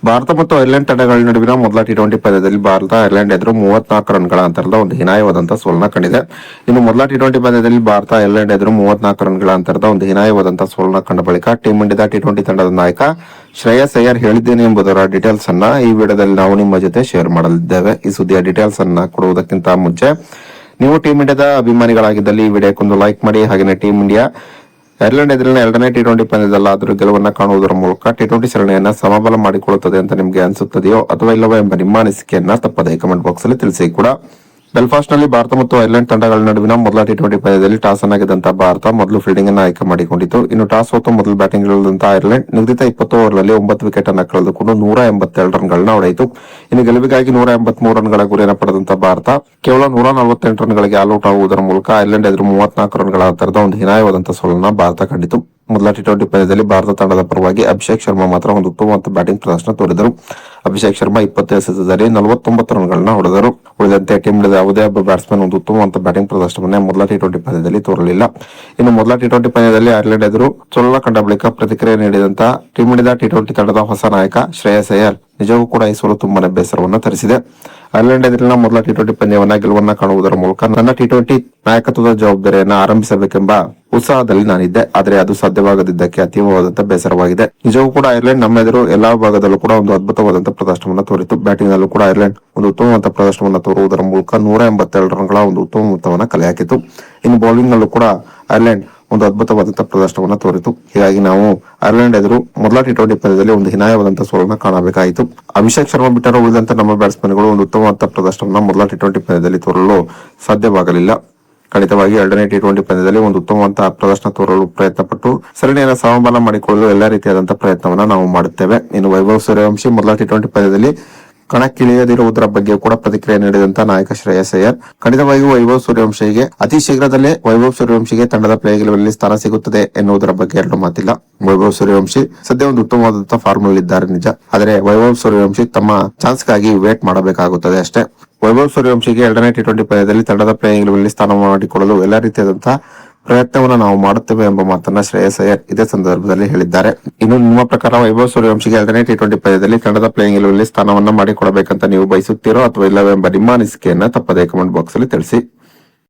ಭಾರತ ಮತ್ತು ಐರ್ಲೆಂಡ್ ತಂಡಗಳ ನಡುವಿನ ಮೊದಲ ಟಿ20 ಪಂದ್ಯದಲ್ಲಿ ಭಾರತ ಐರ್ಲೆಂಡ್ ಎದುರು 34 ರನ್ಗಳ ಅಂತರದ ಒಂದು ಹೀನಾಯವಾದಂತಹ ಸೋಲನ್ನ ಕಂಡಿದೆ. ಇನ್ನು ಮೊದಲ ಟಿ20 ಪಂದ್ಯದಲ್ಲಿ ಭಾರತ ಐರ್ಲೆಂಡ್ ಎದುರು 34 ರನ್ಗಳ ಅಂತರದ ಒಂದು ಹೀನಾಯವಾದಂತಹ ಸೋಲನ್ನ ಕಂಡ ಬಳಿಕ ಟೀಮ್ ಇಂಡಿಯಾದ ಟಿ20 ತಂಡದ ನಾಯಕ ಶ್ರೇಯಸ್ ಅಯ್ಯರ್ ಹೇಳಿದ್ದೇನೆ ಎಂಬುದರ ಡೀಟೇಲ್ಸ್ ಅನ್ನ ಈ ವಿಡಿಯೋದಲ್ಲಿ ನಾವು ನಿಮ್ಮ ಜೊತೆ ಶೇರ್ ಮಾಡಲಿದ್ದೇವೆ. ಈ ಸುದ್ದಿಯ ಡೀಟೇಲ್ಸ್ ಅನ್ನ ಕೊಡುವುದಕ್ಕಿಂತ ಮುಂಚೆ ನೀವು ಟೀಮ್ ಇಂಡಿಯಾದ ಅಭಿಮಾನಿಗಳಾಗಿದ್ದಲ್ಲಿ ಈ ವಿಡಿಯೋಕ್ಕೊಂದು ಲೈಕ್ ಮಾಡಿ. ಹಾಗೆಯೇ ಟೀಮ್ ಇಂಡಿಯಾ ಐರ್ಲೆಂಡ್ ಎದುರಿನ ಎರಡನೇ ಟಿ20 ಪಂದ್ಯದಲ್ಲಾದರೂ ಗೆಲುವನ್ನ ಕಾಣುವುದರ ಮೂಲಕ ಟಿ20 ಸರಣಿಯನ್ನ ಸಮಬಲ ಮಾಡಿಕೊಳ್ಳುತ್ತದೆ ಅಂತ ನಿಮಗೆ ಅನಿಸುತ್ತದೆಯೋ ಅಥವಾ ಇಲ್ಲವೋ ಎಂಬ ನಿಮ್ಮ ಅನಿಸಿಕೆಯನ್ನ ತಪ್ಪದೇ ಕಮೆಂಟ್ ಬಾಕ್ಸ್ ಅಲ್ಲಿ ತಿಳಿಸಿ ಕೂಡ. ಬೆಲ್ಫಾಸ್ಟ್ ನಲ್ಲಿ ಭಾರತ ಮತ್ತು ಐರ್ಲೆಂಡ್ ತಂಡಗಳ ನಡುವಿನ ಮೊದಲ ಟಿ20 ಪಂದ್ಯದಲ್ಲಿ ಟಾಸ್ ಅನ್ನ ಗೆದ್ದಂತಹ ಭಾರತ ಮೊದಲು ಫೀಲ್ಡಿಂಗ್ ಅನ್ನು ಆಯ್ಕೆ ಮಾಡಿಕೊಂಡಿತು. ಇನ್ನು ಟಾಸ್ ಸೋತು ಮೊದಲು ಬ್ಯಾಟಿಂಗ್ ಇಳಿದಂತಹ ಐರ್ಲೆಂಡ್ ನಿಗದಿತ 20 ಓವರ್ನಲ್ಲಿ 9 ವಿಕೆಟ್ ಅನ್ನು ಕಳೆದುಕೊಂಡು 182 ರನ್ಗಳನ್ನ ಹೊಡೆಯಿತು. ಇನ್ನು ಗೆಲುವಿಗಾಗಿ 183 ರನ್ಗಳ ಗುರಿಯನ್ನು ಪಡೆದಂತಹ ಭಾರತ ಕೇವಲ 148 ರನ್ಗಳಿಗೆ ಆಲ್ಔಟ್ ಆಗುವುದರ ಮೂಲಕ ಐರ್ಲೆಂಡ್ ಎದುರು 34 ರನ್ಗಳ ಅಂತರದ ಒಂದು ಹೀನಾಯವಾದಂತಹ ಸೋಲನ್ನ ಭಾರತ ಕಂಡಿತು. ಮೊದಲ ಟಿ20 ಪಂದ್ಯದಲ್ಲಿ ಭಾರತ ತಂಡದ ಪರವಾಗಿ ಅಭಿಷೇಕ್ ಶರ್ಮಾ ಮಾತ್ರ ಒಂದು ಉತ್ತಮವಾದ ಬ್ಯಾಟಿಂಗ್ ಪ್ರದರ್ಶನ ತೋರಿದರು. ಅಭಿಷೇಕ್ ಶರ್ಮಾ 20 ಎಸೆತದಲ್ಲಿ 49 ರನ್ಗಳನ್ನ ಹೊಡೆದರು. ಉಳಿದಂತೆ ಟೀಮ್ ಇಂಡಿಯಾದ ಯಾವುದೇ ಒಬ್ಬ ಬ್ಯಾಟ್ಸ್ಮನ್ ಒಂದು ಉತ್ತಮವಾದ ಬ್ಯಾಟಿಂಗ್ ಪ್ರದರ್ಶನವನ್ನೇ ಮೊದಲ ಟಿ20 ಪಂದ್ಯದಲ್ಲಿ ತೋರಲಿಲ್ಲ. ಇನ್ನು ಮೊದಲ ಟಿ20 ಪಂದ್ಯದಲ್ಲಿ ಐರ್ಲೆಂಡ್ ಎದುರು ಸೋಲನ್ನ ಕಂಡ ಬಳಿಕ ಪ್ರತಿಕ್ರಿಯೆ ನೀಡಿದಂತಹ ಟೀಮ್ ಇಂಡಿಯಾದ ಟಿ20 ತಂಡದ ಹೊಸ ನಾಯಕ ಶ್ರೇಯಸ್ ಅಯ್ಯರ್ ನಿಜವೂ ಕೂಡ ಈ ಸೋಲು ತುಂಬಾನೇ ಬೇಸರವನ್ನು ತರಿಸಿದೆ. ಐರ್ಲೆಂಡ್ ಎದುರಿನ ಮೊದಲ ಟಿ20 ಪಂದ್ಯವನ್ನ ಗೆಲುವನ್ನ ಕಾಣುವುದರ ಮೂಲಕ ನನ್ನ ಟಿ20 ನಾಯಕತ್ವದ ಜವಾಬ್ದಾರಿಯನ್ನ ಆರಂಭಿಸಬೇಕೆಂಬ ಉತ್ಸಾಹದಲ್ಲಿ ನಾನಿದ್ದೆ. ಆದರೆ ಅದು ಸಾಧ್ಯವಾಗದಿದ್ದಕ್ಕೆ ಅತೀವವಾದಂತಹ ಬೇಸರವಾಗಿದೆ. ನಿಜವೂ ಕೂಡ ಐರ್ಲೆಂಡ್ ನಮ್ಮ ಎದುರು ಎಲ್ಲಾ ಭಾಗದಲ್ಲೂ ಕೂಡ ಒಂದು ಅದ್ಭುತವಾದಂತಹ ಪ್ರದರ್ಶನವನ್ನು ತೋರಿತು. ಬ್ಯಾಟಿಂಗ್ ನಲ್ಲೂ ಕೂಡ ಐರ್ಲೆಂಡ್ ಒಂದು ಉತ್ತಮವಾದ ಪ್ರದರ್ಶನವನ್ನು ತೋರುವುದರ ಮೂಲಕ 182 ರನ್ಗಳ ಒಂದು ಉತ್ತಮ ಮೊತ್ತವನ್ನು ಕಲೆ ಹಾಕಿತು. ಇನ್ನು ಬೌಲಿಂಗ್ ನಲ್ಲೂ ಕೂಡ ಐರ್ಲೆಂಡ್ ಒಂದು ಅದ್ಭುತವಾದಂತಹ ಪ್ರದರ್ಶನವನ್ನು ತೋರಿತು. ಹೀಗಾಗಿ ನಾವು ಐರ್ಲೆಂಡ್ ಎದುರು ಮೊದಲ ಟಿ20 ಪಂದ್ಯದಲ್ಲಿ ಒಂದು ಹೀನಾಯವಾದಂತಹ ಸೋಲನ್ನು ಕಾಣಬೇಕಾಯಿತು. ಅಭಿಷೇಕ್ ಶರ್ಮಾ ಬಿಟ್ಟರೆ ಉಳಿದಂತೆ ನಮ್ಮ ಬ್ಯಾಟ್ಸ್ಮನ್ಗಳು ಒಂದು ಉತ್ತಮವಾದ ಪ್ರದರ್ಶನವನ್ನು ಮೊದಲ ಟಿ20 ಪಂದ್ಯದಲ್ಲಿ ತೋರಲು ಸಾಧ್ಯವಾಗಲಿಲ್ಲ. ಖಂಡಿತವಾಗಿ ಎರಡನೇ ಟಿ20 ಪಂದ್ಯದಲ್ಲಿ ಒಂದು ಉತ್ತಮವಾದ ಪ್ರದರ್ಶನ ತೋರಲು ಪ್ರಯತ್ನ ಪಟ್ಟು ಸರಣಿಯನ್ನು ಸಮಬಲ ಮಾಡಿಕೊಳ್ಳಲು ಎಲ್ಲಾ ರೀತಿಯಾದಂತಹ ಪ್ರಯತ್ನವನ್ನ ನಾವು ಮಾಡುತ್ತೇವೆ. ಇನ್ನು ವೈಭವ್ ಸೂರ್ಯವಂಶಿ ಮೊದಲ ಟಿ20 ಪಂದ್ಯದಲ್ಲಿ ಕಣಕ್ಕಿಳಿಯದಿರುವುದರ ಬಗ್ಗೆ ಕೂಡ ಪ್ರತಿಕ್ರಿಯೆ ನೀಡಿದಂತ ನಾಯಕ ಶ್ರೇಯಸ್ ಅಯ್ಯರ್ ಖಂಡಿತವಾಗಿಯೂ ವೈಭವ್ ಸೂರ್ಯವಂಶಿಗೆ ಅತಿ ಶೀಘ್ರದಲ್ಲೇ ವೈಭವ್ ಸೂರ್ಯವಂಶಿಗೆ ತಂಡದ ಪ್ಲೇಯಲ್ಲಿ ಸ್ಥಾನ ಸಿಗುತ್ತದೆ ಎನ್ನುವುದರ ಬಗ್ಗೆ ಎರಡು ಮಾತಿಲ್ಲ. ವೈಭವ್ ಸೂರ್ಯವಂಶಿ ಸದ್ಯ ಒಂದು ಉತ್ತಮವಾದಂತಹ ಫಾರ್ಮ್ ಅಲ್ಲಿ ಇದ್ದಾರೆ ನಿಜ. ಆದರೆ ವೈಭವ್ ಸೂರ್ಯವಂಶಿ ತಮ್ಮ ಚಾನ್ಸ್ ಗಾಗಿ ವೇಟ್ ಮಾಡಬೇಕಾಗುತ್ತದೆ ಅಷ್ಟೇ. ವೈಭವ್ ಸೂರ್ಯವಂಶಿಗೆ ಎರಡನೇ ಟಿ20 ಪಂದ್ಯದಲ್ಲಿ ತಂಡದ ಪ್ಲೇಯಲ್ಲಿ ಸ್ಥಾನ ಮಾಡಿಕೊಳ್ಳಲು ಎಲ್ಲಾ ರೀತಿಯಾದಂತಹ ಪ್ರಯತ್ನವನ್ನು ನಾವು ಮಾಡುತ್ತೇವೆ ಎಂಬ ಮಾತನ್ನ ಶ್ರೇಯಸ್ ಅಯ್ಯರ್ ಇದೇ ಸಂದರ್ಭದಲ್ಲಿ ಹೇಳಿದ್ದಾರೆ. ಇನ್ನು ನಿಮ್ಮ ಪ್ರಕಾರ ವೈಭವ್ ಸೂರ್ಯವಂಶಿಗೆ ಎರಡನೇ ಟಿ20 ಪಂದ್ಯದಲ್ಲಿ ತಂಡದ ಪ್ಲೇಯಿಂಗ್ ಎಲೆವನ್ನಲ್ಲಿ ಸ್ಥಾನವನ್ನ ಮಾಡಿಕೊಡಬೇಕಂತ ನೀವು ಬಯಸುತ್ತೀರೋ ಅಥವಾ ಇಲ್ಲವೇ ಎಂಬ ನಿಮ್ಮ ಅನಿಸಿಕೆಯನ್ನ ತಪ್ಪದೇ ಕಮೆಂಟ್ ಬಾಕ್ಸ್ ಅಲ್ಲಿ ತಿಳಿಸಿ.